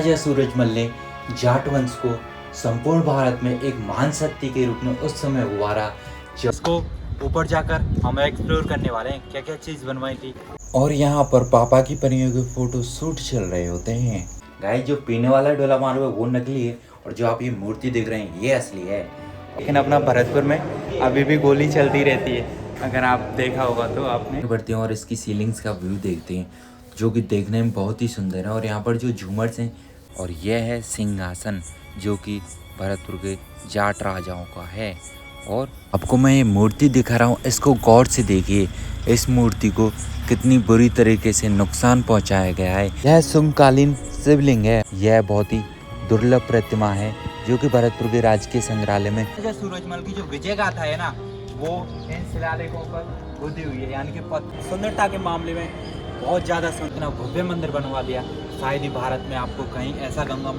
महाराजा सूरजमल ने जाट वंश को संपूर्ण भारत में एक महान शक्ति के रूप में उस समय उभारा, जिसको ऊपर जाकर हम एक्सप्लोर करने वाले हैं क्या क्या चीज़ बनवाई थी। और यहाँ पर पापा की परियों के फोटो शूट चल रहे होते हैं। गाइस, जो पीने वाला डोला मारो है वो नकली है और जो आप ये मूर्ति देख रहे हैं ये असली है। लेकिन अपना भरतपुर में अभी भी गोली चलती रहती है, अगर आप देखा होगा तो आपने। बढ़ते हैं और इसकी सीलिंग्स का व्यू देखते हैं जो कि देखने में बहुत ही सुंदर है। और यहाँ पर जो झूमर्स हैं, और यह है सिंहासन जो कि भरतपुर के जाट राजाओं का है। और आपको मैं ये मूर्ति दिखा रहा हूँ, इसको गौर से देखिए। इस मूर्ति को कितनी बुरी तरीके से नुकसान पहुँचाया गया है। यह समकालीन शिवलिंग है। यह बहुत ही दुर्लभ प्रतिमा है जो कि भरतपुर के राजकीय संग्रहालय में सूरजमल की जो विजय गाथा है ना, वो इन शिलालेखों पर खुदी हुई है। यानी कि सुंदरता के मामले में बहुत ज़्यादा सुंदर भव्य मंदिर बनवा दिया। शायद ही भारत में आपको कहीं ऐसा गंगा।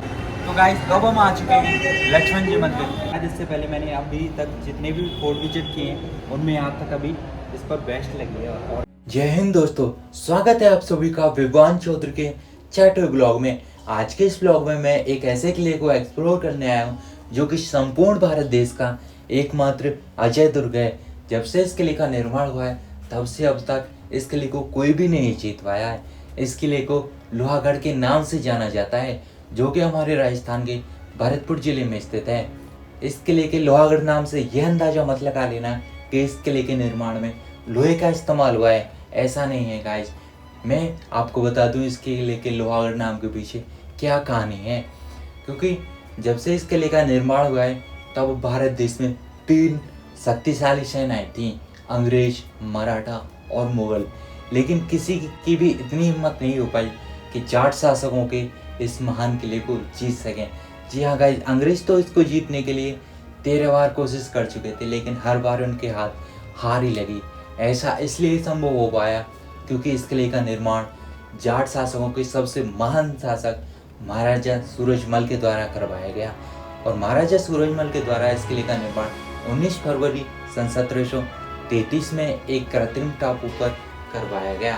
तो गाइस, अब हम आ चुके हैं लक्ष्मण जी मंदिर। आज इससे पहले मैंने अभी तक जितने भी फोर्ट विजिट किए हैं उनमें आज तक अभी इस पर बेस्ट लगी है। और जय हिंद दोस्तों, स्वागत है आप सभी का विवान चौधरी के चैटर ब्लॉग में। आज के इस ब्लॉग में मैं एक ऐसे किले को एक्सप्लोर करने आया हूँ जो कि संपूर्ण भारत देश का एकमात्र अजय दुर्ग है। जब से इस किले का निर्माण हुआ है तब से अब तक इस किले को कोई भी नहीं जीत पाया है। इस किले को लोहागढ़ के नाम से जाना जाता है जो कि हमारे राजस्थान के भरतपुर जिले में स्थित है। इस किले के लोहागढ़ नाम से यह अंदाजा मत लगा लेना कि इस किले के निर्माण में लोहे का इस्तेमाल हुआ है, ऐसा नहीं है गाइस। मैं आपको बता दूं इस किले के लोहागढ़ नाम के पीछे क्या कहानी है। क्योंकि जब से इस किले का निर्माण हुआ है तब भारत देश में 3 शक्तिशाली सेनाएं थीं, अंग्रेज, मराठा और मुगल। लेकिन किसी की भी इतनी हिम्मत नहीं हो पाई कि जाट शासकों के इस महान किले को जीत सकें। जी हाँ गाइस, अंग्रेज तो इसको जीतने के लिए 13 बार कोशिश कर चुके थे, लेकिन हर बार उनके हाथ हार ही लगी। ऐसा इसलिए संभव हो पाया क्योंकि इस किले का निर्माण जाट शासकों के सबसे महान शासक महाराजा सूरजमल के द्वारा करवाया गया। और महाराजा सूरजमल के द्वारा इस किले का निर्माण 19 फरवरी सन 1733 में एक कृत्रिम टापू पर करवाया गया।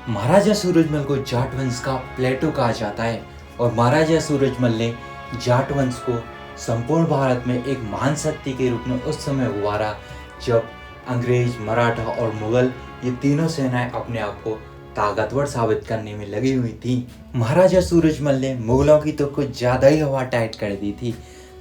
महाराजा सूरजमल को जाट वंश का प्लेटो कहा जाता है। और महाराजा सूरजमल ने जाट वंश को संपूर्ण भारत में एक महान शक्ति के रूप में उस समय उभारा जब अंग्रेज, मराठा और मुगल ये तीनों सेनाएं अपने आप को ताकतवर साबित करने में लगी हुई थी। महाराजा सूरजमल ने मुगलों की तो कुछ ज़्यादा ही हवा टाइट कर दी थी।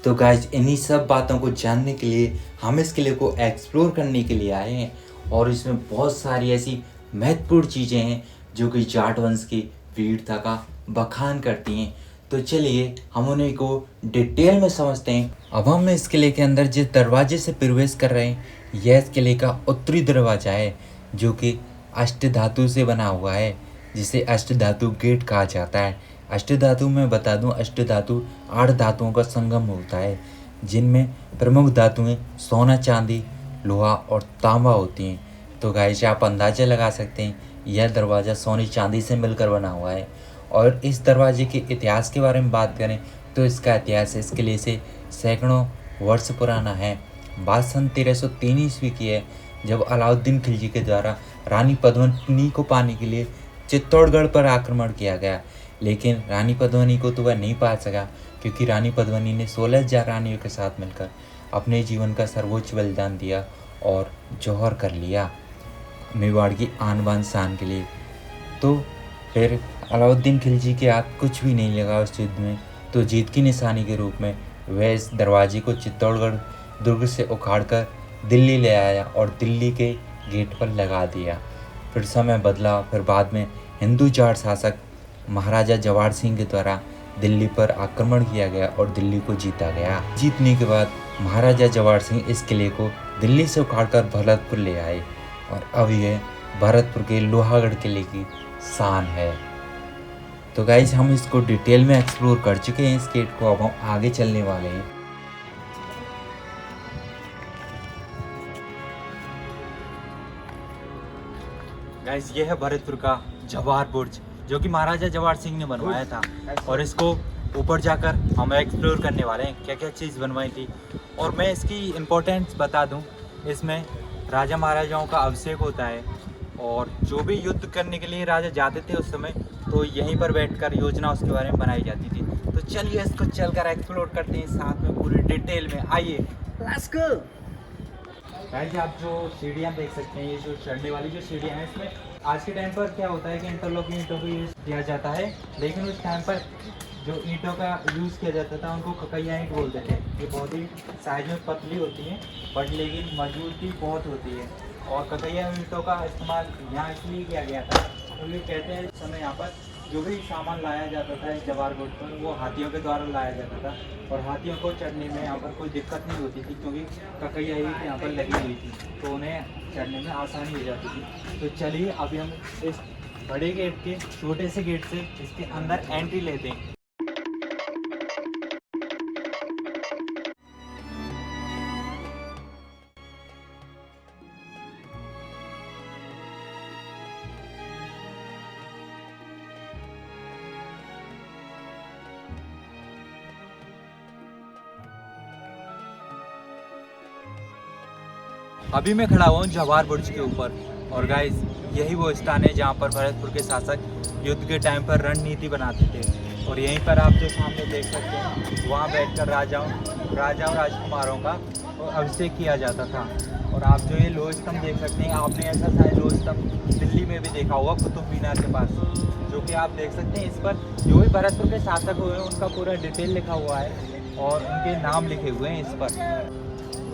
तो गाइस, इन्हीं सब बातों को जानने के लिए हम इस किले को एक्सप्लोर करने के लिए आए हैं। और इसमें बहुत सारी ऐसी महत्वपूर्ण चीज़ें हैं जो कि जाट वंश की वीरता का बखान करती हैं। तो चलिए हम उन्हीं को डिटेल में समझते हैं। अब हम इस किले के अंदर जिस दरवाजे से प्रवेश कर रहे हैं यह इस किले का उत्तरी दरवाजा है जो कि अष्टधातु से बना हुआ है, जिसे अष्टधातु गेट कहा जाता है। अष्टधातु में बता दूं, अष्टधातु 8 धातुओं का संगम होता है जिनमें प्रमुख धातुएं सोना, चांदी, लोहा और तांबा होती हैं। तो गाइस, आप अंदाज़ा लगा सकते हैं यह दरवाज़ा सोने चांदी से मिलकर बना हुआ है। और इस दरवाजे के इतिहास के बारे में बात करें तो इसका इतिहास इस किले से सैकड़ों वर्ष पुराना है। बात सन 1303 ईस्वी की है जब अलाउद्दीन खिलजी के द्वारा रानी पद्मिनी को पाने के लिए चित्तौड़गढ़ पर आक्रमण किया गया। लेकिन रानी पद्मिनी को तो वह नहीं पा सका क्योंकि रानी पद्मिनी ने 16,000 रानियों के साथ मिलकर अपने जीवन का सर्वोच्च बलिदान दिया और जौहर कर लिया मेवाड़ की आन बान शान के लिए। तो फिर अलाउद्दीन खिलजी के हाथ कुछ भी नहीं लगा उस युद्ध में। तो जीत की निशानी के रूप में वह इस दरवाजे को चित्तौड़गढ़ दुर्ग से उखाड़कर दिल्ली ले आया और दिल्ली के गेट पर लगा दिया। फिर समय बदला। फिर बाद में हिंदू जाट शासक महाराजा जवाहर सिंह के द्वारा दिल्ली पर आक्रमण किया गया और दिल्ली को जीता गया। जीतने के बाद महाराजा जवाहर सिंह इस किले को दिल्ली से उखाड़कर भरतपुर ले आए और अब यह भरतपुर के लोहागढ़ किले की शान है। तो गाइस, हम इसको डिटेल में एक्सप्लोर कर चुके हैं इस गेट को। अब हम आगे चलने वाले हैं। गाइस, ये है भरतपुर का जवाहर बुर्ज जो कि महाराजा जवाहर सिंह ने बनवाया था। और इसको ऊपर जाकर हम एक्सप्लोर करने वाले हैं क्या क्या चीज़ बनवाई थी। और मैं इसकी इम्पोर्टेंस बता दूं, इसमें राजा महाराजाओं का अभिषेक होता है। और जो भी युद्ध करने के लिए राजा जाते थे उस समय तो यहीं पर बैठकर योजना उसके बारे में बनाई जाती थी। तो चलिए इसको चलकर एक्सप्लोर करते हैं साथ में पूरे डिटेल में, आइए लेट्स गो। गाइस आप जो सीढ़ियाँ देख सकते हैं, ये जो चढ़ने वाली जो सीढ़ियाँ हैं, इसमें आज के टाइम पर क्या होता है कि इंटरलॉकिंग ईंटों को यूज़ किया जाता है, लेकिन उस टाइम पर जो ईंटों का यूज़ किया जाता था उनको ककैया ईंट बोलते थे। ये बहुत ही साइज में पतली होती हैं बट लेकिन मजबूती बहुत होती है, और ककैया ईंटों का इस्तेमाल यहाँ इसलिए किया गया था क्योंकि कहते हैं इस समय यहाँ पर जो भी सामान लाया जाता था इस जवार बोर्ड पर वो हाथियों के द्वारा लाया जाता था, और हाथियों को चढ़ने में यहाँ पर कोई दिक्कत नहीं होती थी क्योंकि ककैया ईंट यहाँ पर लगी हुई थी, तो उन्हें चढ़ने में आसानी हो जाती थी। तो चलिए अभी हम इस बड़े गेट के छोटे से गेट से इसके अंदर एंट्री लेते हैं। अभी मैं खड़ा हुआ हूँ जवार बुर्ज के ऊपर, और गाइस यही वो स्थान है जहाँ पर भरतपुर के शासक युद्ध के टाइम पर रणनीति बनाते थे। और यहीं पर आप जो सामने देख सकते हैं वहाँ बैठकर राजाओं राजकुमारों का अभिषेक किया जाता था। और आप जो ये लोह स्तंभ देख सकते हैं, आपने ऐसा शायद लोह स्तंभ दिल्ली में भी देखा होगा कुतुब मीनार के पास, जो कि आप देख सकते हैं। इस पर जो भी भरतपुर के शासक हुए हैं उनका पूरा डिटेल लिखा हुआ है और उनके नाम लिखे हुए हैं इस पर।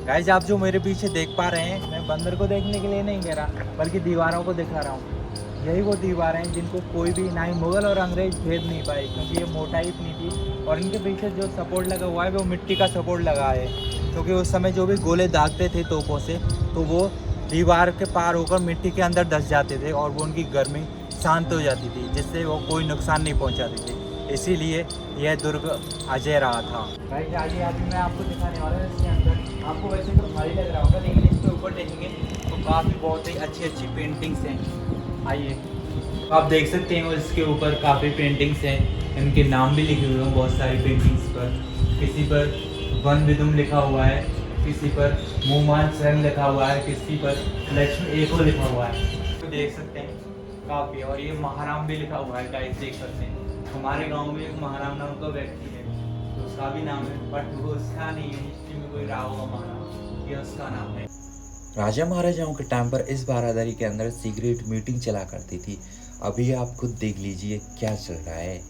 गाइस आप जो मेरे पीछे देख पा रहे हैं, मैं बंदर को देखने के लिए नहीं कह रहा बल्कि दीवारों को दिखा रहा हूँ। यही वो दीवारें हैं जिनको कोई भी ना ही मुगल और अंग्रेज भेद नहीं पाए, क्योंकि ये मोटाई इतनी थी। और इनके पीछे जो सपोर्ट लगा हुआ है वो मिट्टी का सपोर्ट लगा है, क्योंकि उस समय जो भी गोले दागते थे तोपों से तो वो दीवार के पार होकर मिट्टी के अंदर धंस जाते थे और वो उनकी गर्मी शांत हो जाती थी, जिससे वो कोई नुकसान नहीं पहुँचाते थे। इसीलिए यह दुर्ग अजय रहा था। भाई आगे अभी मैं आपको दिखाने वाला हूँ इसके अंदर। आपको वैसे तो भारी लग रहा होगा, लेकिन इसके ऊपर देखेंगे तो काफ़ी बहुत ही अच्छी अच्छी पेंटिंग्स हैं। आइए आप देख सकते हैं इसके ऊपर काफ़ी पेंटिंग्स हैं, इनके नाम भी लिखे हुए हैं बहुत सारी पेंटिंग्स पर। किसी पर वन विदुम लिखा हुआ है, किसी पर मुमान स्वयं लिखा हुआ है, किसी पर लक्ष्मी एको लिखा हुआ है, तो देख सकते हैं काफ़ी। और ये महाराम भी लिखा हुआ है, गाइस देख सकते हैं। हमारे गांव में एक महाराम नाम का व्यक्ति है, तो उसका भी नाम है, बट वो उसका नहीं है, हिस्ट्री में कोई रहा होगा महाराम, ये उसका नाम है। राजा महाराजाओं के टाइम पर इस बारादरी के अंदर सीक्रेट मीटिंग चला करती थी। अभी आप खुद देख लीजिए क्या चल रहा है।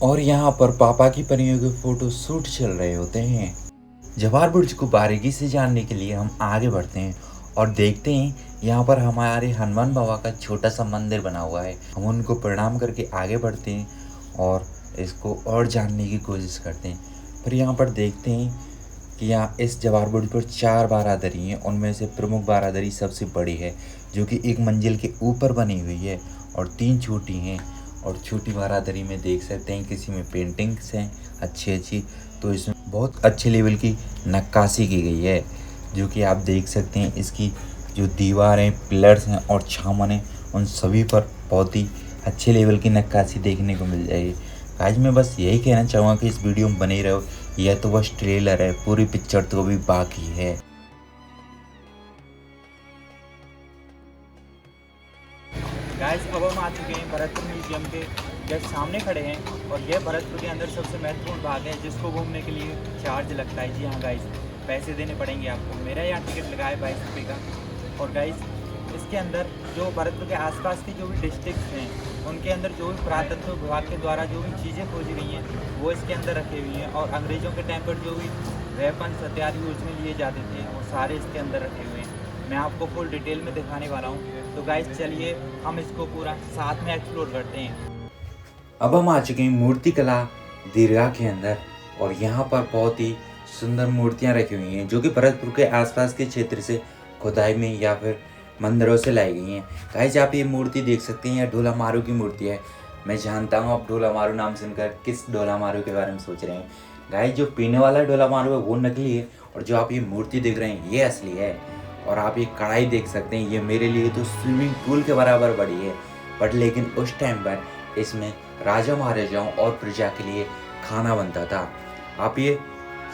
और यहाँ पर पापा की परियों के फोटो शूट चल रहे होते हैं। जवार बुर्ज को बारीकी से जानने के लिए हम आगे बढ़ते हैं और देखते हैं यहाँ पर हमारे हनुमान बाबा का छोटा सा मंदिर बना हुआ है। हम उनको प्रणाम करके आगे बढ़ते हैं और इसको और जानने की कोशिश करते हैं। फिर यहाँ पर देखते हैं कि यहाँ इस जवार बुर्ज पर 4 बारादरी हैं, उनमें से प्रमुख बारादरी सबसे बड़ी है जो कि 1 मंजिल के ऊपर बनी हुई है, और 3 छोटी हैं। और छोटी बारादरी में देख सकते हैं किसी में पेंटिंग्स हैं अच्छी, तो इसमें बहुत अच्छे लेवल की नक्काशी की गई है, जो कि आप देख सकते हैं। इसकी जो दीवारें, पिलर्स हैं और छामन हैं, उन सभी पर बहुत ही अच्छे लेवल की नक्काशी देखने को मिल जाएगी। आज मैं बस यही कहना चाहूँगा कि इस वीडियो में बने रहो। यह तो बस ट्रेलर है, पूरी पिक्चर तो अभी बाकी है। गाइस अब हम आ चुके हैं भरतपुर म्यूजियम के जस्ट सामने खड़े हैं, और यह भरतपुर के अंदर सबसे महत्वपूर्ण भाग है जिसको घूमने के लिए चार्ज लगता है। जी हाँ गाइस, पैसे देने पड़ेंगे आपको। मेरा यहाँ टिकट लगा है 22 रुपये का। और गाइस इसके अंदर जो भरतपुर के आसपास की जो भी डिस्ट्रिक्ट हैं उनके अंदर जो भी पुरातत्व विभाग के द्वारा जो भी चीज़ें खोजी गई हैं वो इसके अंदर रखी हुई हैं, और अंग्रेज़ों के टाइम पर जो भी वेपन्स हथियार यूज में लिए जाते थे वो सारे इसके अंदर रखे हुए हैं। मैं आपको फुल डिटेल में दिखाने वाला हूँ, तो गाइस चलिए हम इसको पूरा साथ में एक्सप्लोर करते हैं। अब हम आ चुके हैं मूर्ति कला दीर्घा के अंदर, और यहाँ पर बहुत ही सुंदर मूर्तियाँ रखी हुई हैं जो कि भरतपुर के आसपास के क्षेत्र से खुदाई में या फिर मंदिरों से लाई गई हैं। गाइस आप ये मूर्ति देख सकते हैं, यह ढोला मारू की मूर्ति है। मैं जानता हूँ आप ढोला मारू नाम सुनकर किस ढोला मारू के बारे में सोच रहे हैं। गाइस जो पीने वाला ढोला मारू है वो नकली है, और जो आप ये मूर्ति देख रहे हैं ये असली है। और आप ये कढ़ाई देख सकते हैं, ये मेरे लिए तो स्विमिंग पूल के बराबर बड़ी है, बट लेकिन उस टाइम पर इसमें राजा महाराजाओं और प्रजा के लिए खाना बनता था। आप ये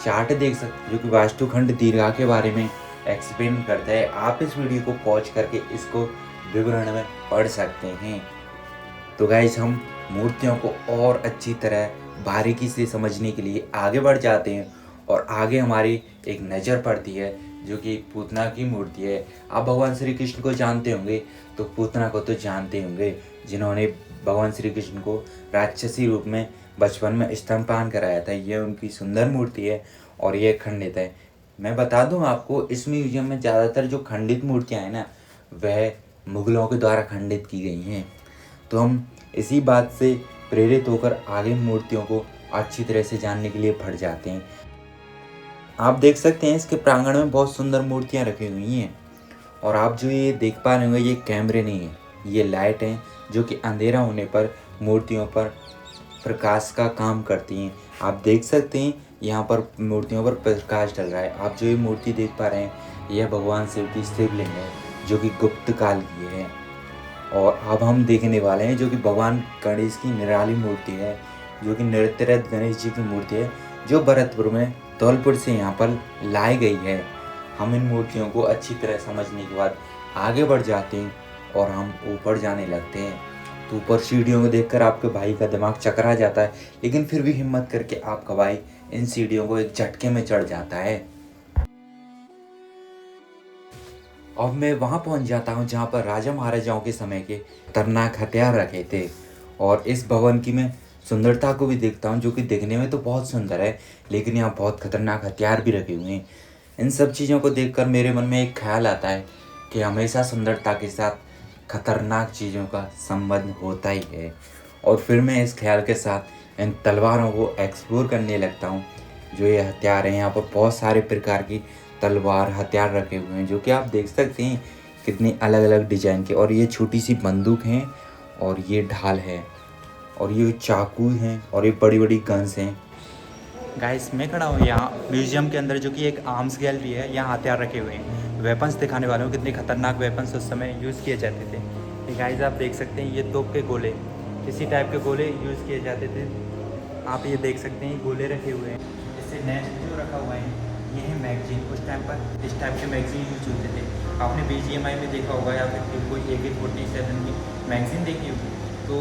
चार्ट देख सकते हैं जो कि वास्तुखंड दीर्घा के बारे में एक्सप्लेन करता है। आप इस वीडियो को पॉज करके इसको विवरण में पढ़ सकते हैं। तो गाइस हम मूर्तियों को और अच्छी तरह बारीकी से समझने के लिए आगे बढ़ जाते हैं और आगे हमारी एक नज़र पड़ती है जो कि पूतना की मूर्ति है। आप भगवान श्री कृष्ण को जानते होंगे, तो पूतना को तो जानते होंगे, जिन्होंने भगवान श्री कृष्ण को राक्षसी रूप में बचपन में स्तनपान कराया था। यह उनकी सुंदर मूर्ति है और यह खंडित है। मैं बता दूं आपको, इस म्यूजियम में ज़्यादातर जो खंडित मूर्तियाँ हैं ना, वह मुगलों के द्वारा खंडित की गई हैं। तो हम इसी बात से प्रेरित होकर आगे मूर्तियों को अच्छी तरह से जानने के लिए बढ़ जाते हैं। आप देख सकते हैं इसके प्रांगण में बहुत सुंदर मूर्तियां रखी हुई हैं और आप जो ये देख पा रहे होंगे, ये कैमरे नहीं है, ये लाइट हैं जो कि अंधेरा होने पर मूर्तियों पर प्रकाश का काम करती हैं। आप देख सकते हैं यहाँ पर मूर्तियों पर प्रकाश डल रहा है। आप जो ये मूर्ति देख पा रहे हैं, यह भगवान शिव की शिवलिंग है जो कि गुप्त काल की है। और अब हम देखने वाले हैं जो कि भगवान गणेश की निराली मूर्ति है, जो कि नृत्यरत गणेश जी की मूर्ति है, जो भरतपुर में धौलपुर से यहाँ पर लाई गई है। हम इन मूर्तियों को अच्छी तरह समझने के बाद आगे बढ़ जाते हैं और हम ऊपर जाने लगते हैं। तो ऊपर सीढ़ियों को देखकर आपके भाई का दिमाग चकरा जाता है, लेकिन फिर भी हिम्मत करके आपका भाई इन सीढ़ियों को एक झटके में चढ़ जाता है। अब मैं वहाँ पहुँच जाता हूँ जहाँ पर राजा महाराजाओं के समय के खतरनाक हथियार रखे थे। और इस भवन की मैं सुंदरता को भी देखता हूँ, जो कि देखने में तो बहुत सुंदर है, लेकिन यहाँ बहुत खतरनाक हथियार भी रखे हुए हैं। इन सब चीज़ों को देखकर मेरे मन में एक ख्याल आता है कि हमेशा सुंदरता के साथ खतरनाक चीज़ों का संबंध होता ही है। और फिर मैं इस ख्याल के साथ इन तलवारों को एक्सप्लोर करने लगता हूँ। जो ये हथियार हैं, यहाँ पर बहुत सारे प्रकार की तलवार हथियार रखे हुए हैं, जो कि आप देख सकते हैं कितनी अलग अलग डिजाइन के। और ये छोटी सी बंदूक हैं और ये ढाल है और ये चाकू हैं और ये बड़ी बड़ी गन्स हैं। गाइस मैं खड़ा हूँ यहाँ म्यूजियम के अंदर, जो कि एक आर्म्स गैलरी है। यहाँ हथियार रखे हुए हैं, वेपन्स दिखाने वाले हूँ, कितने खतरनाक वेपन्स उस समय यूज़ किए जाते थे। ये गाइस आप देख सकते हैं, ये तोप के गोले, इसी टाइप के गोले यूज़ किए जाते थे। आप ये देख सकते हैं गोले रखे हुए हैं। इससे नेक्स्ट जो रखा हुआ है, ये है मैगजीन। उस टाइम पर इस टाइप के मैगजीन यूज होते थे। आपने BGMI में देखा होगा या फिर कोई AK-47 की मैगजीन देखी होगी। तो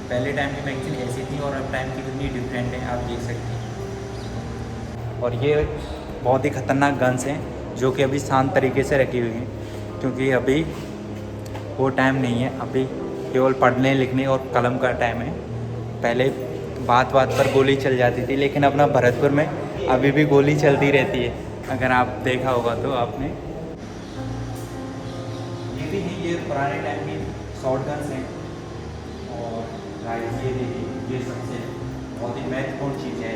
पहले टाइम की मैगजीन ऐसी थी और अब टाइम की कितनी डिफरेंट है, आप देख सकते हैं। और ये बहुत ही ख़तरनाक गन्स हैं जो कि अभी शांत तरीके से रखी हुई हैं, क्योंकि अभी वो टाइम नहीं है, अभी केवल पढ़ने लिखने और कलम का टाइम है। पहले बात बात पर गोली चल जाती थी, लेकिन अपना भरतपुर में अभी भी गोली चलती रहती है, अगर आप देखा होगा तो आपने। ये भी नहीं, ये पुराने टाइम की शॉर्ट गन्स हैं। और गाइस ये देखिए, ये सबसे बहुत ही महत्वपूर्ण चीज़ है।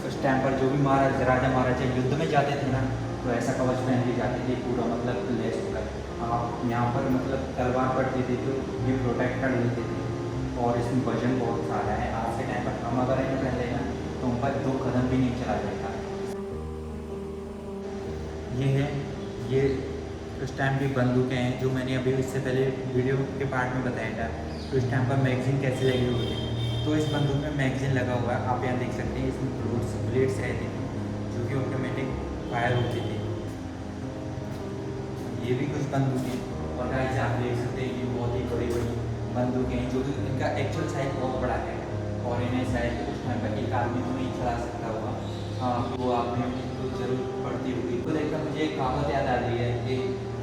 उस टाइम पर जो भी राजा महाराजा युद्ध में जाते थे ना, तो ऐसा कवच पहन के जाते थे पूरा, मतलब लेस होकर। आप यहाँ पर मतलब तलवार पड़ती थी तो ये प्रोटेक्ट कर लेते थे। और इसमें वजन बहुत सारा है। आज के टाइम पर हम अगर इन्हें पहन लेना तो उन पर 2 कदम भी नहीं चला जाएगा। ये है, ये उस टाइम की बंदूकें हैं जो मैंने अभी इससे पहले वीडियो के पार्ट में बताया था। तो इस टाइम पर मैगजीन कैसे लगी हुई है, तो इस बंदूक में मैगजीन लगा हुआ है। आप यहाँ देख सकते हैं, इसमें ब्लेड्स रहते थे जो कि ऑटोमेटिक फायर होती थी। ये भी कुछ बंदूकें, और गाइस आप देख सकते हैं ये बहुत ही बड़ी बड़ी बंदूकें हैं, जो कि इनका एक्चुअल साइज बहुत बड़ा है। और इन्हें शायद उस टाइम पर एक आदमी तो नहीं चला सकता होगा। हाँ, वो आपने तो जरूर पढ़ती होगी। तो देखकर मुझे एक कहावत याद आ रही है कि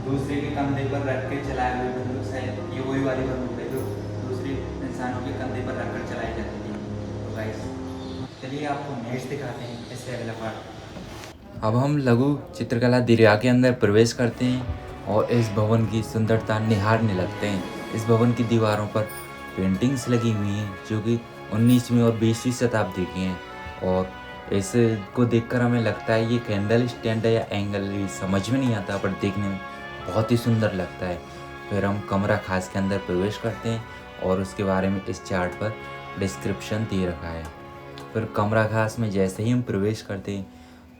दूसरे के कंधे पर रख के चलाए हुए बंदूक, शायद ये वही वाली बंदूक है जो दूसरे इंसानों के कंधे पर रखकर चलाई जाती थी। तो गाइस चलिए आपको नेक्स्ट दिखाते हैं, इससे अगला पार्ट। अब हम लघु चित्रकला दरिया के अंदर प्रवेश करते हैं और इस भवन की सुंदरता निहारने लगते हैं। इस भवन की दीवारों पर पेंटिंग्स लगी हुई हैं जो कि 19वीं और 20वीं शताब्दी की हैं। और इसको देखकर हमें लगता है ये कैंडल स्टैंड है या एंगल, ये समझ में नहीं आता, पर देखने में बहुत ही सुंदर लगता है। फिर हम कमरा खास के अंदर प्रवेश करते हैं और उसके बारे में इस चार्ट पर डिस्क्रिप्शन दे रखा है। फिर कमरा खास में जैसे ही हम प्रवेश करते हैं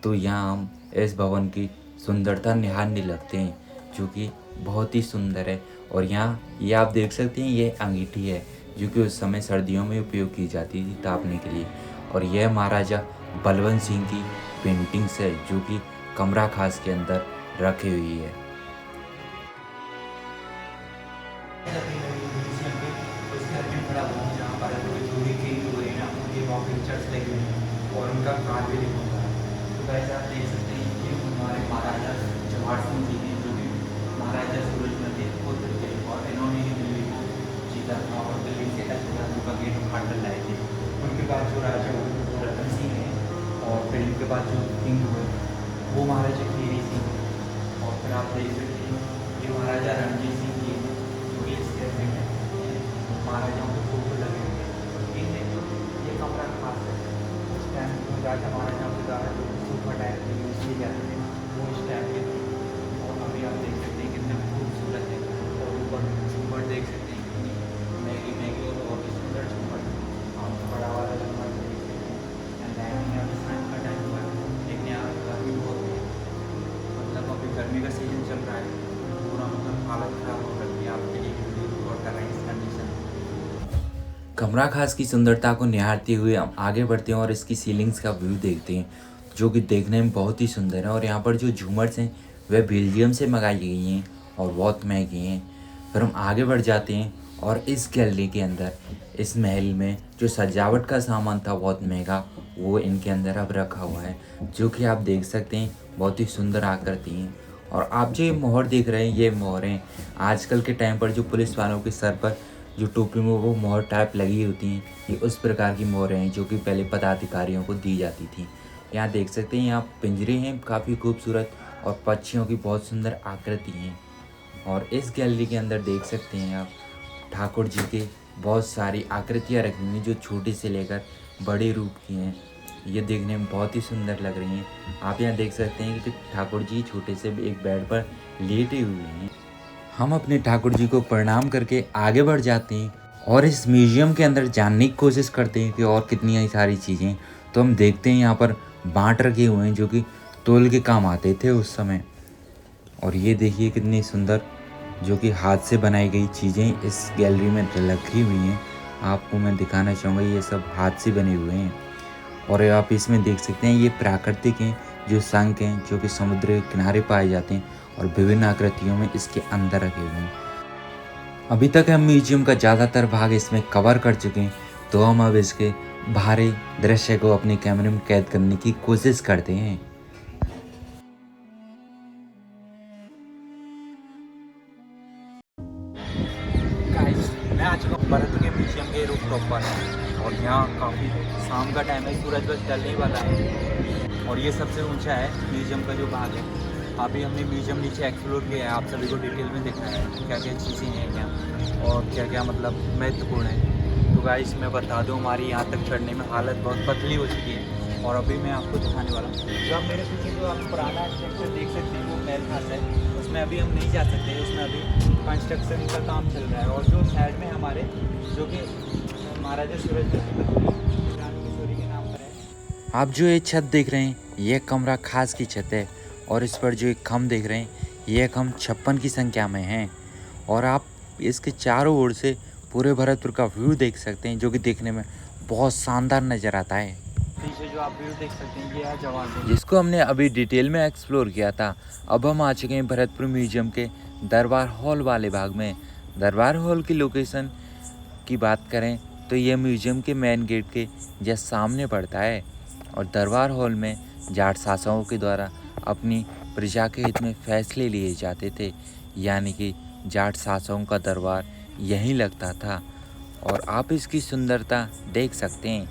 तो यहाँ हम इस भवन की सुंदरता निहारने लगते हैं, जो कि बहुत ही सुंदर है। और यहाँ ये आप देख सकते हैं, ये अंगीठी है जो कि उस समय सर्दियों में उपयोग की जाती थी तापने के लिए। और यह महाराजा बलवंत सिंह की पेंटिंग्स है जो कि कमरा खास के अंदर रखी हुई है। उस घर में खड़ा हुआ हूँ जहाँ पर जो भी क्लीन हुए हैं ना उनके वहाँ पिक्चर्स लगे हुए हैं और उनका कार्ड भी लिखा हुआ है। तो वैसे आप देख सकते हैं कि हमारे महाराजा जवाहर सिंह जी ने जो कि महाराजा सूरजमल के पुत्र थे और इन्होंने ही दिल्ली को जीता था और दिल्ली से अलीगढ़ का गेट उखाड़ कर लाए थे। उनके बाद जो राजा हुए रतन सिंह हैं और फिर इनके बाद जो किंग हुए वो महाराजा खेरी सिंह हैं। और फिर आप देख सकते हैं ये महाराजा रणजीत सिंह जी हैं जो कि इस घर में महाराजाओं के फोटो लगे हुए हैं। और ये देखो ये कमरा खास है। इस टाइम में राजा महाराजाओं के द्वारा जो सोफा टाइप के यूज़ किए जाते थे वो इस टाइप के थे। और अभी आप देख सकते हैं कितने खूबसूरत है। और ऊपर झूमर देख सकते हैं कितनी महंगी महंगी और भी सुंदर झूमर बड़ा वाला झूमर देख सकते हैं। एंड देन यहाँ पे शाम का टाइम हुआ है लेकिन यहाँ गर्मी बहुत है। मतलब अभी गर्मी का सीजन चल रहा है पूरा मतलब हालत ख़राब हो रही है। आपके लिए रिकॉर्ड कर रहे हैं इस कंडीशन। कमरा खास की सुंदरता को निहारते हुए हम आगे बढ़ते हैं और इसकी सीलिंग्स का व्यू देखते हैं जो कि देखने में बहुत ही सुंदर है। और यहाँ पर जो झूमर्स हैं वह बेल्जियम से मंगाई गई हैं और बहुत महंगी हैं। फिर हम आगे बढ़ जाते हैं और इस गैलरी के अंदर इस महल में जो सजावट का सामान था बहुत महंगा वो इनके अंदर अब रखा हुआ है जो कि आप देख सकते हैं बहुत ही सुंदर आकृति हैं। और आप जो ये मोहर देख रहे हैं ये मोहरें आजकल के टाइम पर जो पुलिस वालों के सर पर जो टोपी में वो मोहर टाइप लगी होती हैं ये उस प्रकार की मोहरें हैं जो कि पहले पदाधिकारियों को दी जाती थी। यहाँ देख सकते हैं यहाँ पिंजरे हैं काफ़ी खूबसूरत और पक्षियों की बहुत सुंदर आकृति हैं। और इस गैलरी के अंदर देख सकते हैं आप ठाकुर जी के बहुत सारी आकृतियाँ रखी हुई हैं जो छोटे से लेकर बड़े रूप की हैं। ये देखने में बहुत ही सुंदर लग रही हैं। आप यहाँ देख सकते हैं कि ठाकुर जी छोटे से एक बेड पर लेटे हुए हैं। हम अपने ठाकुर जी को प्रणाम करके आगे बढ़ जाते हैं और इस म्यूज़ियम के अंदर जानने की कोशिश करते हैं कि और कितनी सारी चीज़ें। तो हम देखते हैं यहाँ पर बाँट रखे हुए हैं जो कि तोल के काम आते थे उस समय। और ये देखिए कितनी सुंदर जो कि हाथ से बनाई गई चीज़ें इस गैलरी में रखी हुई हैं। आपको मैं दिखाना चाहूँगा ये सब हाथ से बने हुए हैं। और आप इसमें देख सकते हैं ये प्राकृतिक हैं जो शंख हैं जो कि समुद्र के किनारे पाए जाते हैं और विभिन्न आकृतियों में इसके अंदर रखे हुए हैं। अभी तक हम म्यूजियम का ज़्यादातर भाग इसमें कवर कर चुके हैं तो हम अब इसके बाहरी दृश्य को अपने कैमरे में कैद करने की कोशिश करते हैं। मैं आ चुका हूँ भरत के म्यूजियम के रूफटॉप पर और यहाँ काफ़ी शाम का टाइम है सूरज बस ढलने वाला है। और ये सबसे ऊंचा है म्यूजियम का जो भाग है। अभी हमने म्यूजियम नीचे एक्सप्लोर किया है आप सभी को डिटेल में देखना है क्या क्या चीज़ें हैं यहाँ और क्या क्या मतलब महत्वपूर्ण है। तो गाइस मैं बता दूँ हमारी यहाँ तक चढ़ने में हालत बहुत पतली हो चुकी है। और अभी मैं आपको दिखाने वाला हूँ जो आप मेरे पीछे जो आप पुराना स्ट्रक्चर देख सकते हैं वो महल खास है उसमें अभी हम नहीं जा सकते। उसमें अभी कंस्ट्रक्शन का काम चल रहा है। और जो साइड में हमारे जो कि महाराजा सूरजमल के नाम पर है। आप जो ये छत देख रहे हैं ये कमरा खास की छत है और इस पर जो एक खम्भ देख रहे हैं ये खम्भ 56 की संख्या में हैं। और आप इसके चारों ओर से पूरे भरतपुर का व्यू देख सकते हैं जो कि देखने में बहुत शानदार नज़र आता है। पीछे जो आप व्यू देख सकते हैं ये है जवान जिसको हमने अभी डिटेल में एक्सप्लोर किया था। अब हम आ चुके हैं भरतपुर म्यूजियम के दरबार हॉल वाले भाग में। दरबार हॉल की लोकेशन की बात करें तो ये म्यूजियम के मेन गेट के जस्ट सामने पड़ता है। और दरबार हॉल में जाट शासकों के द्वारा अपनी प्रजा के हित में फैसले लिए जाते थे यानी कि जाट शासकों का दरबार यहीं लगता था। और आप इसकी सुंदरता देख सकते हैं।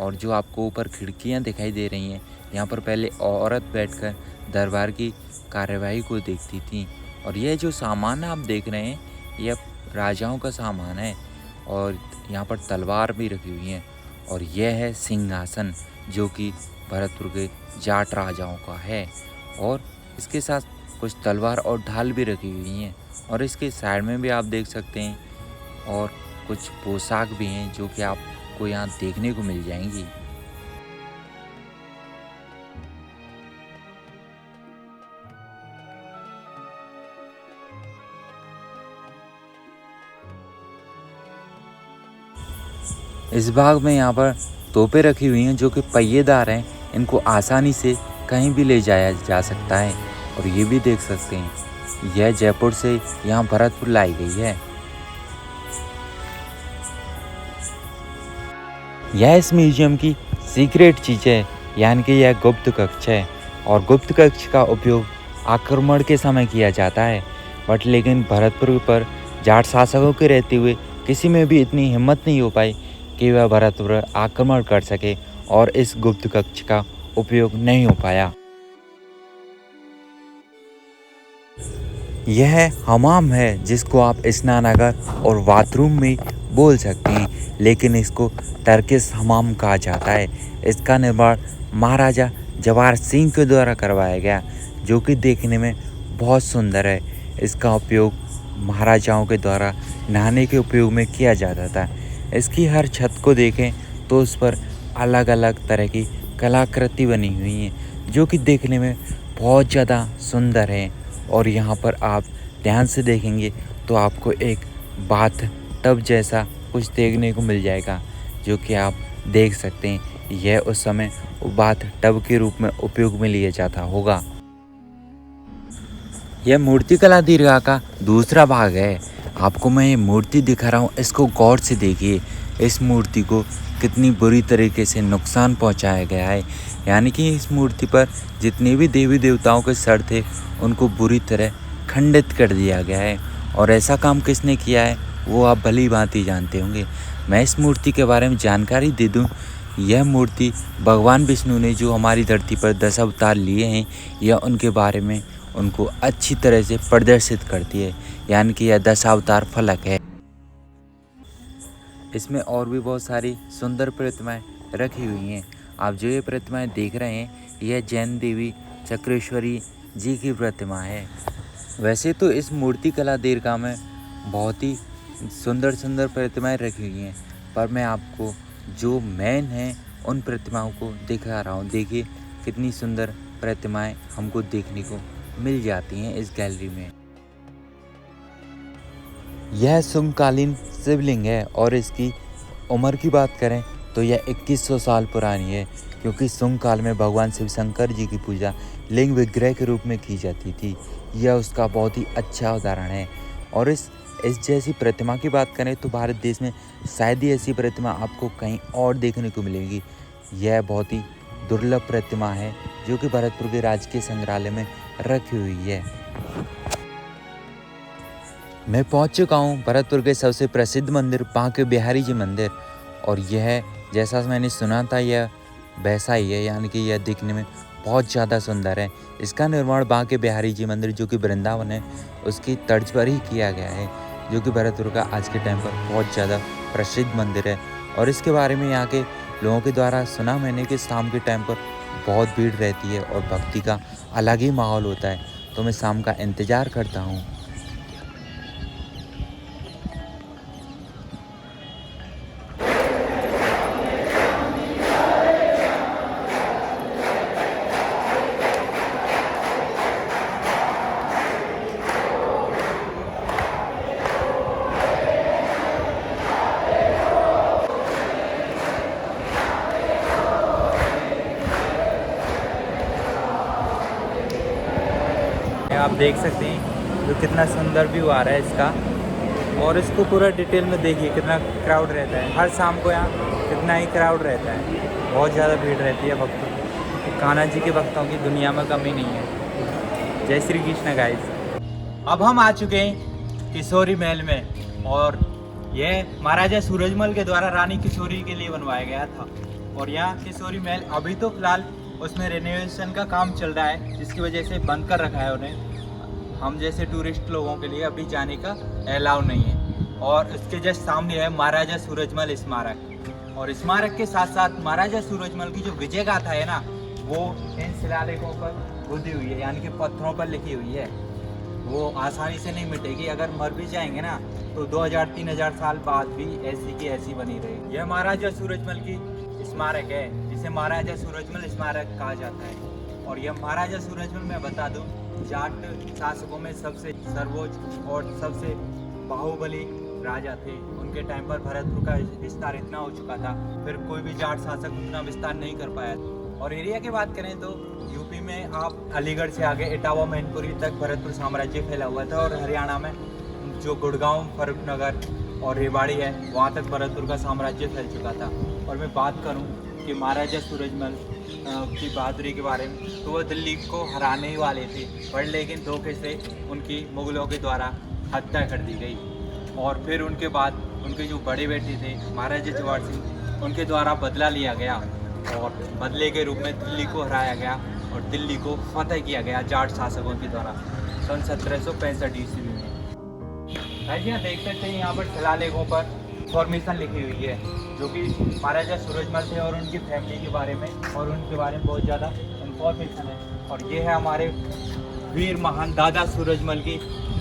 और जो आपको ऊपर खिड़कियां दिखाई दे रही हैं यहाँ पर पहले औरत बैठकर दरबार की कार्यवाही को देखती थी। और यह जो सामान आप देख रहे हैं यह राजाओं का सामान है और यहाँ पर तलवार भी रखी हुई है। और यह है सिंहासन जो कि भरतपुर के जाट राजाओं का है। और इसके साथ कुछ तलवार और ढाल भी रखी हुई हैं। और इसके साइड में भी आप देख सकते हैं और कुछ पोशाक भी हैं जो कि आपको यहाँ देखने को मिल जाएंगी। इस भाग में यहाँ पर तोपें रखी हुई हैं जो कि पहिएदार हैं। इनको आसानी से कहीं भी ले जाया जा सकता है। और ये भी देख सकते हैं, यह जयपुर से यहाँ भरतपुर लाई गई है। यह इस म्यूजियम की सीक्रेट चीज़ है, यानी कि यह गुप्त कक्ष है और गुप्त कक्ष का उपयोग आक्रमण के समय किया जाता है। बट लेकिन भरतपुर पर जाट शासकों के रहते हुए किसी में भी इतनी हिम्मत नहीं हो पाई कि वह भरतपुर आक्रमण कर सके और इस गुप्त कक्ष का उपयोग नहीं हो पाया। यह हमाम है जिसको आप स्नानागार और बाथरूम में बोल सकते हैं, लेकिन इसको टर्किश हमाम कहा जाता है। इसका निर्माण महाराजा जवाहर सिंह के द्वारा करवाया गया, जो कि देखने में बहुत सुंदर है। इसका उपयोग महाराजाओं के द्वारा नहाने के उपयोग में किया जाता था। इसकी हर छत को देखें तो उस पर अलग अलग तरह की कलाकृति बनी हुई है, जो कि देखने में बहुत ज़्यादा सुंदर है। और यहाँ पर आप ध्यान से देखेंगे तो आपको एक बाथ टब जैसा कुछ देखने को मिल जाएगा, जो कि आप देख सकते हैं। यह उस समय बाथ टब के रूप में उपयोग में लिया जाता होगा। यह मूर्तिकला दीर्घा का दूसरा भाग है। आपको मैं ये मूर्ति दिखा रहा हूँ, इसको गौर से देखिए। इस मूर्ति को कितनी बुरी तरीके से नुकसान पहुँचाया गया है, यानी कि इस मूर्ति पर जितने भी देवी देवताओं के सर थे उनको बुरी तरह खंडित कर दिया गया है। और ऐसा काम किसने किया है वो आप भली भांति जानते होंगे। मैं इस मूर्ति के बारे में जानकारी दे दूं। यह मूर्ति भगवान विष्णु ने जो हमारी धरती पर 10 अवतार लिए हैं, यह उनके बारे में उनको अच्छी तरह से प्रदर्शित करती है, यानी कि यह 10 अवतार फलक है। इसमें और भी बहुत सारी सुंदर प्रतिमाएं रखी हुई हैं। आप जो ये प्रतिमाएं देख रहे हैं, यह जैन देवी चक्रेश्वरी जी की प्रतिमा है। वैसे तो इस मूर्ति कला दीर्घा में बहुत ही सुंदर सुंदर प्रतिमाएं रखी हुई हैं, पर मैं आपको जो मेन हैं उन प्रतिमाओं को दिखा रहा हूँ। देखिए कितनी सुंदर प्रतिमाएं हमको देखने को मिल जाती हैं इस गैलरी में। यह शुंगकालीन शिवलिंग है और इसकी उम्र की बात करें तो यह 2100 साल पुरानी है, क्योंकि शुंग काल में भगवान शिव शंकर जी की पूजा लिंग विग्रह के रूप में की जाती थी। यह उसका बहुत ही अच्छा उदाहरण है। और इस जैसी प्रतिमा की बात करें तो भारत देश में शायद ही ऐसी प्रतिमा आपको कहीं और देखने को मिलेगी। यह बहुत ही दुर्लभ प्रतिमा है, जो कि भरतपुर के राजकीय संग्रहालय में रखी हुई है। मैं पहुंच चुका हूं भरतपुर के सबसे प्रसिद्ध मंदिर बांके बिहारी जी मंदिर, और यह जैसा मैंने सुना था यह वैसा ही है, यानी कि यह दिखने में बहुत ज़्यादा सुंदर है। इसका निर्माण बांके बिहारी जी मंदिर जो कि वृंदावन है उसकी तर्ज पर ही किया गया है, जो कि भरतपुर का आज के टाइम पर बहुत ज़्यादा प्रसिद्ध मंदिर है। और इसके बारे में यहाँ के लोगों के द्वारा सुना मैंने कि शाम के टाइम पर बहुत भीड़ रहती है और भक्ति का अलग ही माहौल होता है। तो मैं शाम का इंतज़ार करता हूँ। आप देख सकते हैं जो कितना सुंदर व्यू आ रहा है इसका। और इसको पूरा डिटेल में देखिए कितना क्राउड रहता है। हर शाम को यहाँ कितना ही क्राउड रहता है, बहुत ज़्यादा भीड़ रहती है भक्तों की। कान्हा जी के भक्तों की दुनिया में कमी नहीं है। जय श्री कृष्ण गाइस। अब हम आ चुके हैं किशोरी महल में, और यह महाराजा सूरजमल के द्वारा रानी किशोरी के लिए बनवाया गया था। और यहाँ किशोरी महल अभी तो फिलहाल उसमें रेनोवेशन का काम चल रहा है, जिसकी वजह से बंद कर रखा है उन्हें। हम जैसे टूरिस्ट लोगों के लिए अभी जाने का अलाउ नहीं है। और इसके जस्ट सामने है महाराजा सूरजमल स्मारक, और स्मारक के साथ साथ महाराजा सूरजमल की जो विजय गाथा है ना, वो इन शिलालेखों पर खुदी हुई है, यानी कि पत्थरों पर लिखी हुई है। वो आसानी से नहीं मिटेगी। अगर मर भी जाएंगे ना तो 2000-3000 साल बाद भी ऐसी की ऐसी बनी रहेगी। यह महाराजा सूरजमल की स्मारक है, जिसे महाराजा सूरजमल स्मारक कहा जाता है। और यह महाराजा सूरजमल, मैं बता दूं, जाट शासकों में सबसे सर्वोच्च और सबसे बाहुबली राजा थे। उनके टाइम पर भरतपुर का विस्तार इतना हो चुका था, फिर कोई भी जाट शासक उतना विस्तार नहीं कर पाया। और एरिया की बात करें तो यूपी में आप अलीगढ़ से आगे इटावा मैनपुरी तक भरतपुर साम्राज्य फैला हुआ था, और हरियाणा में जो गुड़गांव, फरूखनगर और रेवाड़ी है वहाँ तक भरतपुर का साम्राज्य फैल चुका था। और मैं बात करूँ कि महाराजा सूरजमल की बहादुरी के बारे में, तो वह दिल्ली को हराने वाले थे, पर लेकिन धोखे से उनकी मुगलों के द्वारा हत्या कर दी गई। और फिर उनके बाद उनके जो बड़े बेटे थे महाराजा जवाहर सिंह, उनके द्वारा बदला लिया गया और बदले के रूप में दिल्ली को हराया गया और दिल्ली को फतह किया गया जाट शासकों के द्वारा सन 1765 ईस्वी में। ऐसे यहाँ देख सकते हैं, यहाँ पर शिलालेखों पर फॉर्मेशन लिखी हुई है जो कि महाराजा सूरजमल थे और उनकी फैमिली के बारे में और उनके बारे में बहुत ज़्यादा इंफॉर्मेशन है। और ये है हमारे वीर महान दादा सूरजमल की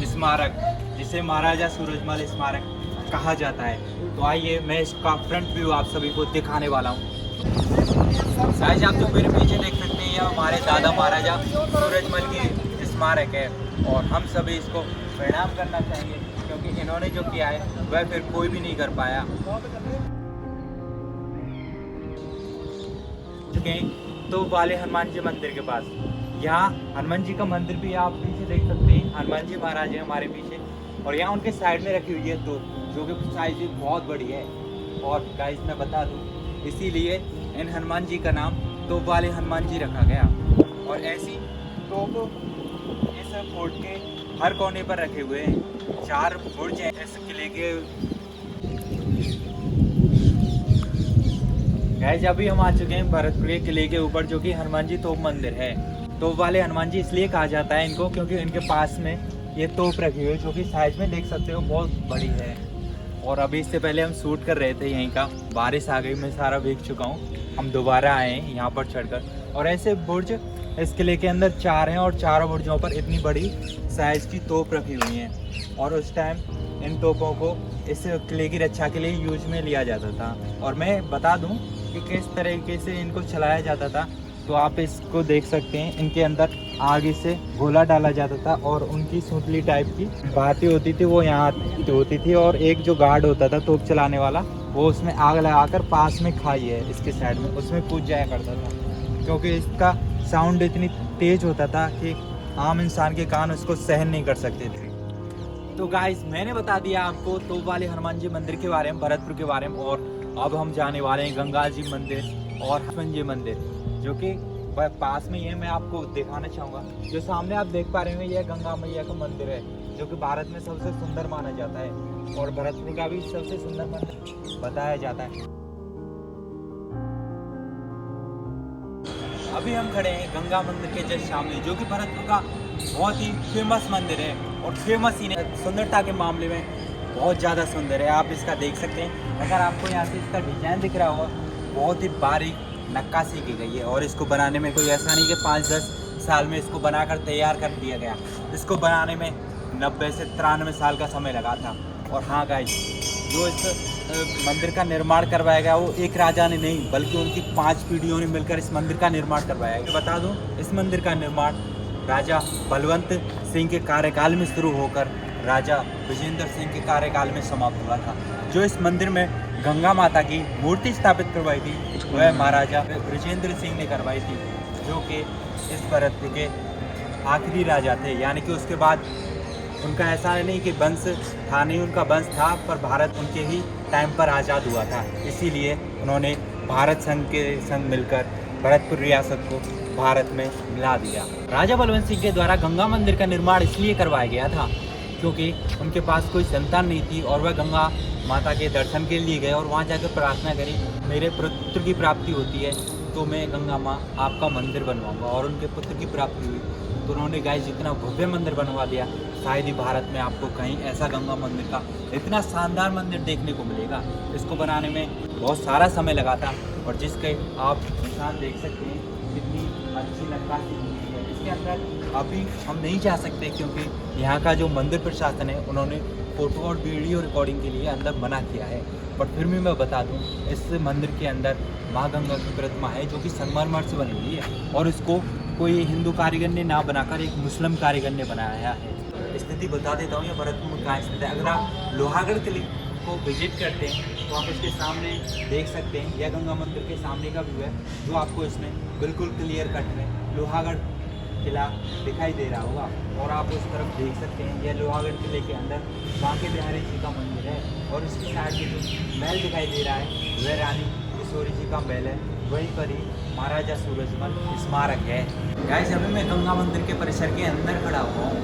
स्मारक, जिसे महाराजा सूरजमल स्मारक कहा जाता है। तो आइए मैं इसका फ्रंट व्यू आप सभी को दिखाने वाला हूँ। गाइस, आप जो मेरे पीछे देख सकते हैं, यह हमारे दादा महाराजा सूरजमल की स्मारक है और हम सभी इसको प्रणाम करना चाहिए, क्योंकि इन्होंने जो किया है वह फिर कोई भी नहीं कर पाया। तो वाले हनुमान जी मंदिर के पास, यहाँ हनुमान जी का मंदिर भी आप पीछे देख सकते हैं। हनुमान जी महाराज है हमारे पीछे, और यहाँ उनके साइड में रखी हुई है तो जो कि साइज बहुत बड़ी है। और गाइस मैं बता दूँ, इसीलिए इन हनुमान जी का नाम तोप वाले हनुमान जी रखा गया। और ऐसी तोप इस फोर्ट के हर कोने पर रखे हुए हैं। 4 बुर्ज हैं इस किले के। गाइस, अभी हम आ चुके हैं भरतपुर के किले के ऊपर, जो कि हनुमान जी तोप मंदिर है। तोप वाले हनुमान जी इसलिए कहा जाता है इनको, क्योंकि इनके पास में ये तोप रखी हुई है जो कि साइज में देख सकते हो बहुत बड़ी है। और अभी इससे पहले हम शूट कर रहे थे यहीं का, बारिश आ गई, मैं सारा भीग चुका हूँ। हम दोबारा आए हैं यहाँ पर चढ़कर। और ऐसे बुर्ज इस किले के अंदर 4 हैं और चारों बुर्जों पर इतनी बड़ी साइज़ की तोप रखी हुई हैं। और उस टाइम इन तोपों को इस किले की रक्षा के लिए यूज में लिया जाता था। और मैं बता दूँ कि किस तरीके से इनको चलाया जाता था, तो आप इसको देख सकते हैं। इनके अंदर आगे से गोला डाला जाता था और उनकी सूतली टाइप की बातें होती थी, वो यहाँ होती थी। और एक जो गार्ड होता था तोप चलाने वाला, वो उसमें आग लगाकर पास में खाई है इसके साइड में, उसमें कूद जाया करता था, क्योंकि इसका साउंड इतनी तेज होता था कि आम इंसान के कान उसको सहन नहीं कर सकते थे। तो गाइस, मैंने बता दिया आपको तोप वाले हनुमान जी मंदिर के बारे में, भरतपुर के बारे में। और अब हम जाने वाले हैं गंगा जी मंदिर और हनुमान जी मंदिर, जो कि पास में ही है। मैं आपको दिखाना चाहूँगा। जो सामने आप देख पा रहे हैं, यह गंगा मैया का मंदिर है, जो कि भारत में सबसे सुंदर माना जाता है और भरतपुर का भी सबसे सुंदर मंदिर बताया जाता है। अभी हम खड़े हैं गंगा मंदिर के जस्ट सामने, जो कि भरतपुर का बहुत ही फेमस मंदिर है। और फेमस ही नहीं, सुंदरता के मामले में बहुत ज़्यादा सुंदर है। आप इसका देख सकते हैं। अगर आपको यहाँ से इसका डिजाइन दिख रहा होगा, बहुत ही बारीक नक्काशी की गई है। और इसको बनाने में कोई ऐसा नहीं कि 5-10 साल में इसको बनाकर तैयार कर दिया गया। इसको बनाने में 90 से 93 साल का समय लगा था। और हाँ गाइस, जो इस मंदिर का निर्माण करवाया गया, वो एक राजा ने नहीं, बल्कि उनकी 5 पीढ़ियों ने मिलकर इस मंदिर का निर्माण करवाया है। बता दूं, इस मंदिर का निर्माण राजा बलवंत सिंह के कार्यकाल में शुरू होकर राजा विजेंद्र सिंह के कार्यकाल में समाप्त हुआ था। जो इस मंदिर में गंगा माता की मूर्ति स्थापित करवाई थी, वह महाराजा विजेंद्र सिंह ने करवाई थी, जो कि इस भरतपुर के आखिरी राजा थे। यानी कि उसके बाद उनका ऐसा नहीं कि वंश था, नहीं, उनका वंश था, पर भारत उनके ही टाइम पर आज़ाद हुआ था। इसीलिए उन्होंने भारत संघ के संग मिलकर भरतपुर रियासत को भारत में मिला दिया। राजा बलवंत सिंह के द्वारा गंगा मंदिर का निर्माण इसलिए करवाया गया था क्योंकि उनके पास कोई संतान नहीं थी और वह गंगा माता के दर्शन के लिए गए और वहाँ जाकर प्रार्थना करी, मेरे पुत्र की प्राप्ति होती है तो मैं गंगा माँ आपका मंदिर बनवाऊंगा। और उनके पुत्र की प्राप्ति हुई तो उन्होंने गाइस इतना भव्य मंदिर बनवा दिया। शायद ही भारत में आपको कहीं ऐसा गंगा मंदिर का इतना शानदार मंदिर देखने को मिलेगा। इसको बनाने में बहुत सारा समय लगा था और जिसके आप निशान देख सकते हैं, कितनी अच्छी नक्काशी हुई है। इसके अंदर अभी हम नहीं जा सकते क्योंकि यहाँ का जो मंदिर प्रशासन है, उन्होंने फ़ोटो और वीडियो रिकॉर्डिंग के लिए अंदर मना किया है। पर फिर भी मैं बता दूँ, इस मंदिर के अंदर माँ गंगा की प्रतिमा है जो कि संगमरमर से बनी हुई है और इसको कोई हिंदू कारीगर ने ना बनाकर एक मुस्लिम कारीगर ने बनाया है। स्थिति बता देता हूँ, ये भरतपुर में कहाँ स्थित है। अगर आप लोहागढ़ किले को विजिट करते हैं तो आप इसके सामने देख सकते हैं, यह गंगा मंदिर के सामने का व्यू है जो आपको इसमें बिल्कुल क्लियर कट में लोहागढ़ किला दिखाई दे रहा होगा। और आप उस तरफ देख सकते हैं यह लोहागढ़ किले के अंदर बांके बिहारी जी का मंदिर है। और उसकी साइड में जो महल दिखाई दे रहा है वह रानी किशोरी जी का महल है, वहीं पर ही महाराजा सूरजमल स्मारक है। गाइस अभी मैं गंगा मंदिर के परिसर के अंदर खड़ा हुआ हूँ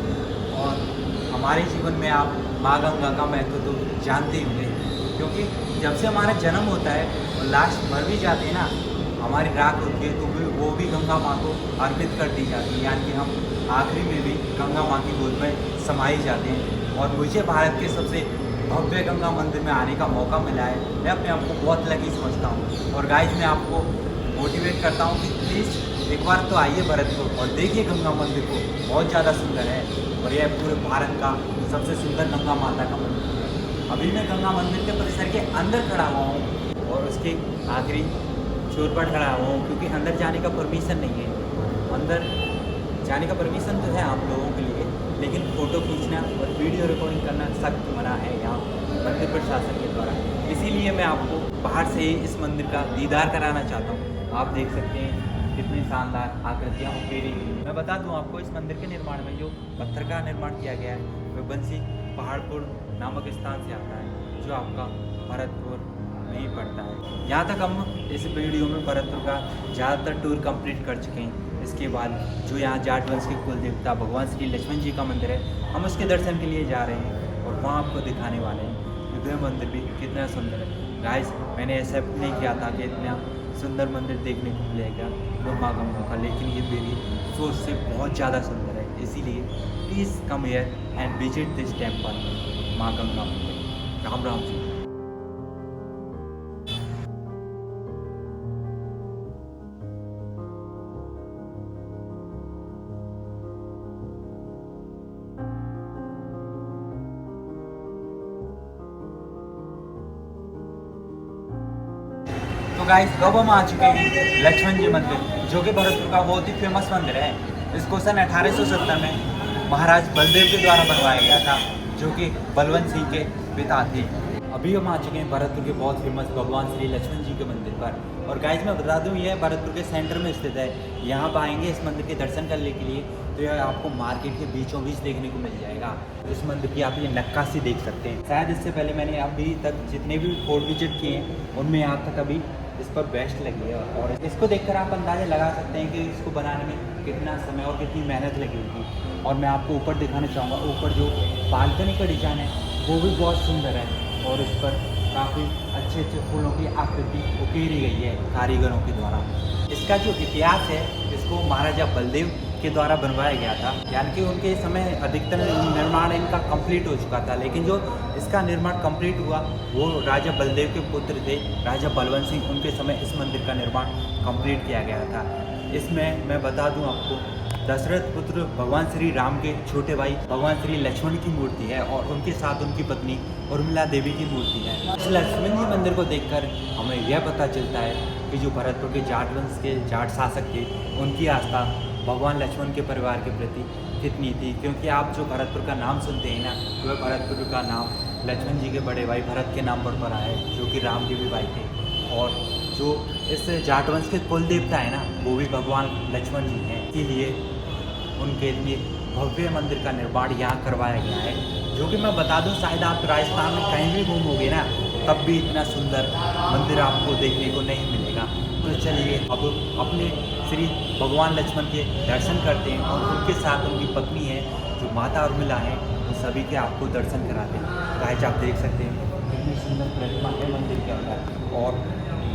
और हमारे जीवन में आप माँ गंगा का महत्व तो जानते ही होंगे, क्योंकि जब से हमारा जन्म होता है और लास्ट मर भी जाते हैं ना, हमारी राख होती है तो वो भी गंगा माँ को अर्पित कर दी जाती है, यानी कि हम आखिरी में भी गंगा माँ की गोद में समाये जाते हैं। और मुझे भारत के सबसे भव्य गंगा मंदिर में आने का मौका मिला है, मैं अपने आप को बहुत लकी समझता हूँ। और गाइस मैं आपको मोटिवेट करता हूँ कि प्लीज़ एक बार तो आइए भरतपुर और देखिए गंगा मंदिर को, बहुत ज़्यादा सुंदर है और यह पूरे भारत का सबसे सुंदर गंगा माता का मंदिर है। अभी मैं गंगा मंदिर के परिसर के अंदर खड़ा हुआ हूँ और उसके आखिरी छोर पर खड़ा हुआ हूँ, क्योंकि अंदर जाने का परमिशन नहीं है। अंदर जाने का परमिशन तो है आप लोगों के लिए, लेकिन फ़ोटो खींचना और वीडियो रिकॉर्डिंग करना सख्त मना है यहाँ मंदिर प्रशासन के द्वारा। इसीलिए मैं आपको बाहर से ही इस मंदिर का दीदार कराना चाहता हूँ। आप देख सकते हैं कितनी शानदार आकृतियाँ उकेरी गई। मैं बता दूँ आपको, इस मंदिर के निर्माण में जो पत्थर का निर्माण किया गया है वह बंसी पहाड़पुर नामक स्थान से आता है, जो आपका भरतपुर में ही पड़ता है। यहाँ तक हम इस वीडियो में भरतपुर का ज़्यादातर टूर कंप्लीट कर चुके हैं। इसके बाद जो यहाँ जाट वंश के कुल देवता भगवान श्री लक्ष्मण जी का मंदिर है, हम उसके दर्शन के लिए जा रहे हैं और वहाँ आपको दिखाने वाले हैं कि वह मंदिर भी कितना सुंदर है। गाइस मैंने ऐसा नहीं किया था कि इतना सुंदर मंदिर देखने को मिलेगा वो माँ गंगा का, लेकिन ये मेरी सोच से बहुत ज़्यादा सुंदर है। इसीलिए please come here and visit this temple माँ गंगा मंदिर। राम राम जी। तो गाइस अब हम आ चुके हैं लक्ष्मण जी मंदिर, जो कि भरतपुर का बहुत ही फेमस मंदिर है। इसको सन 1870 में महाराज बलदेव के द्वारा बनवाया गया था, जो कि बलवंत सिंह के पिता थे। अभी हम आ चुके हैं भरतपुर के बहुत फेमस भगवान श्री लक्ष्मण जी के मंदिर पर। और गाइस मैं बता दूं यह भरतपुर के सेंटर में स्थित है। यहाँ पर आएंगे इस मंदिर के दर्शन करने के लिए तो यह आपको मार्केट के बीचों बीच देखने को मिल जाएगा। इस मंदिर की आप ये नक्काशी देख सकते हैं। शायद इससे पहले मैंने अभी तक जितने भी फोर्ट विजिट किए हैं उनमें यहाँ तक अभी इस पर बेस्ट लगी है। और इसको देखकर आप अंदाज़ा लगा सकते हैं कि इसको बनाने में कितना समय और कितनी मेहनत लगी होगी। और मैं आपको ऊपर दिखाना चाहूँगा, ऊपर जो बालकनी का डिज़ाइन है वो भी बहुत सुंदर है और इस पर काफ़ी अच्छे अच्छे फूलों की आकृति उकेरी गई है कारीगरों के द्वारा। इसका जो इतिहास है, इसको महाराजा बलदेव के द्वारा बनवाया गया था, यानी कि उनके समय अधिकतर निर्माण इनका कंप्लीट हो चुका था, लेकिन जो इसका निर्माण कंप्लीट हुआ वो राजा बलदेव के पुत्र थे राजा बलवंत सिंह, उनके समय इस मंदिर का निर्माण कंप्लीट किया गया था। इसमें मैं बता दूं आपको, दशरथ पुत्र भगवान श्री राम के छोटे भाई भगवान श्री लक्ष्मण की मूर्ति है और उनके साथ उनकी पत्नी उर्मिला देवी की मूर्ति है। इस लक्ष्मण जी मंदिर को देखकर हमें यह पता चलता है कि जो भरतपुर के जाट वंश के जाट शासक थे उनकी आस्था भगवान लक्ष्मण के परिवार के प्रति कितनी थी। क्योंकि आप जो भरतपुर का नाम सुनते हैं ना, वह भरतपुर का नाम लक्ष्मण जी के बड़े भाई भरत के नाम पर पड़ा है, जो कि राम के भी भाई थे। और जो इस जाट वंश के कुल देवता है ना, वो भी भगवान लक्ष्मण जी हैं। इसीलिए उनके लिए भव्य मंदिर का निर्माण यहाँ करवाया गया है, जो कि मैं बता दूं शायद आप राजस्थान में कहीं भी घूमोगे ना तब भी इतना सुंदर मंदिर आपको देखने को नहीं मिलेगा। तो चलिए अब अपने श्री भगवान लक्ष्मण के दर्शन करते हैं और उनके साथ उनकी पत्नी है जो माता उर्मिला है, वो सभी के आपको दर्शन कराते हैं। गाइस आप देख सकते हैं कितनी सुंदर प्रतिमा है मंदिर के अंदर। और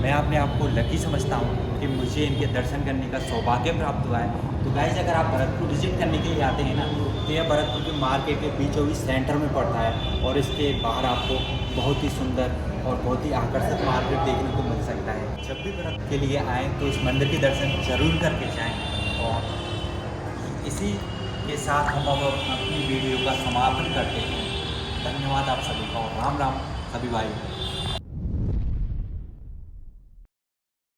मैं अपने आप को लकी समझता हूँ कि मुझे इनके दर्शन करने का सौभाग्य प्राप्त हुआ है। तो गाइस अगर आप भरतपुर विजिट करने के लिए आते हैं ना, तो यह भरतपुर के मार्केट के बीचों बीच सेंटर में पड़ता है और इसके बाहर आपको बहुत ही सुंदर और बहुत ही आकर्षक मार्केट देखने को मिल सकता है। जब भी भरतपुर के लिए आएँ तो इस मंदिर के दर्शन जरूर करके जाएँ। और इसी के साथ हम अब अपनी वीडियो का समापन करते हैं। धन्यवाद आप सभी का और राम राम सभी भाई।